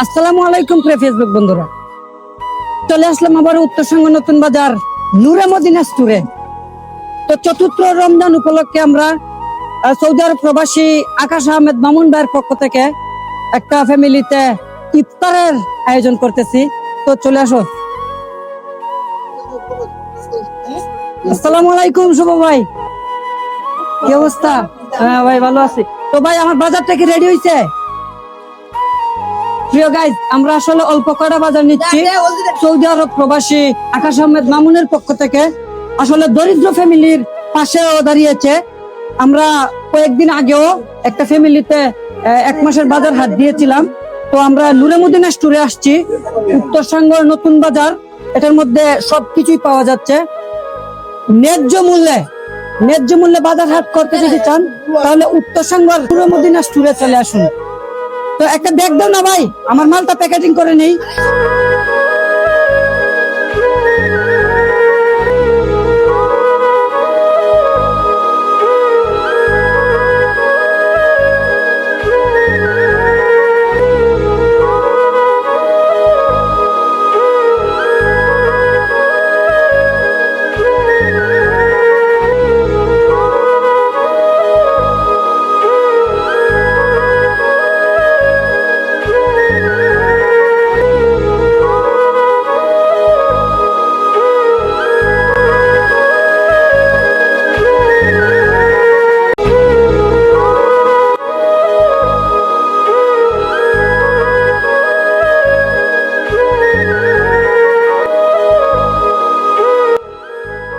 আসসালামু আলাইকুম প্রিয় ফেসবুক বন্ধুরা, চলে আসলাম আবার উত্তরসঙ্গ নতুন বাজার নূরে মদিনা স্টোরে। তো চতুর্থ রমজান উপলক্ষে আমরা সৌদি আরব প্রবাসী আকাশ আহমেদ মামুন ভাইয়ের পক্ষ থেকে একটা ফ্যামিলিতে ইফতারের আয়োজন করতেছি। তো চলে আসো। আসসালামু আলাইকুম শুভ ভাই, কি অবস্থা? হ্যাঁ ভাই, ভালো আছি। তো ভাই, আমার বাজারটা কি রেডি হয়েছে? প্রিয় গাইজ, আমরা আসলে অল্প কয়টা বাজার নিচ্ছি সৌদি আরব প্রবাসী আকাশ আহমেদ মামুনের পক্ষ থেকে। আসলে দরিদ্র ফ্যামিলির পাশেও দাঁড়িয়েছে। আমরা কয়েকদিন আগেও একটা ফ্যামিলিতে 1 মাসের বাজার হাত দিয়েছিলাম। তো আমরা নূরে মদিনা স্টোরে আসছি, উত্তরসঙ্গ নতুন বাজার। এটার মধ্যে সবকিছুই পাওয়া যাচ্ছে ন্যায্য মূল্যে বাজার হাট করতে যদি চান তাহলে উত্তরসঙ্গ নূরে মদিনা স্টোরে চলে আসুন। তো একটা ব্যাগ দাও না ভাই, আমার মালটা প্যাকেজিং করে নেই।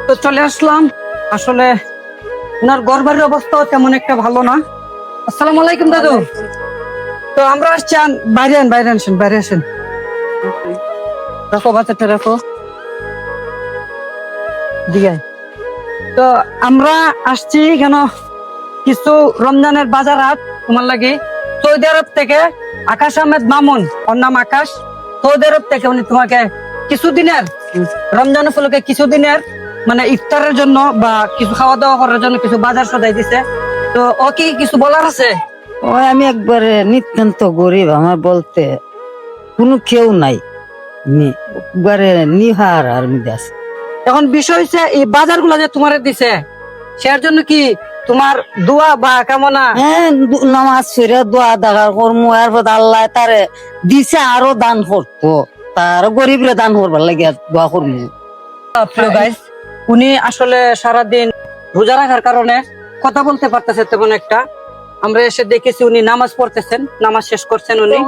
তো চলে আসলাম। আসলে ওনার ঘর বাড়ির অবস্থাও তেমন একটা ভালো না। আসসালামু আলাইকুম দাদু। তো আমরা আসছি, বাইরে আসেন। রাখো বাচ্চাটা, রাখো দিকে। তো আমরা আসছি কেন, কিছু রমজানের বাজার হাট তোমার লাগে সৌদি আরব থেকে আকাশ আহমেদ মামুন, ওর নাম আকাশ। সৌদি আরব থেকে উনি তোমাকে কিছুদিনের রমজান উপলক্ষে কিছুদিনের মানে ইফতারের জন্য বা কিছু খাওয়া দাওয়া করার জন্য কিছু বাজার সদাই দিছে। তো ও কি কিছু বলার আছে? ওই আমি একবারে নিতান্ত গরিব, আমার বলতে কোনো কেউ নাই, একবারে নিহার আর মধ্যে আছে। এখন বিষয় হচ্ছে এই বাজারগুলো যে তোমার দিছে সেটার জন্য কি তোমার দোয়া বা কামনা? হ্যাঁ, নামাজ ফিরে দোয়া দেখা করমু, এরপর আল্লাহ তারে দিছে আরো দান করতো, তার গরিবরে দান করবার লাগে দোয়া করমু। প্রিয় গাইস, উনি আসলে সারাদিন রোজা রাখার কারণে কথা বলতে পারতেছে তেমন একটা। আমরা এসে দেখেছি উনি নামাজ পড়তেছেন, নামাজ শেষ করছেন উনি।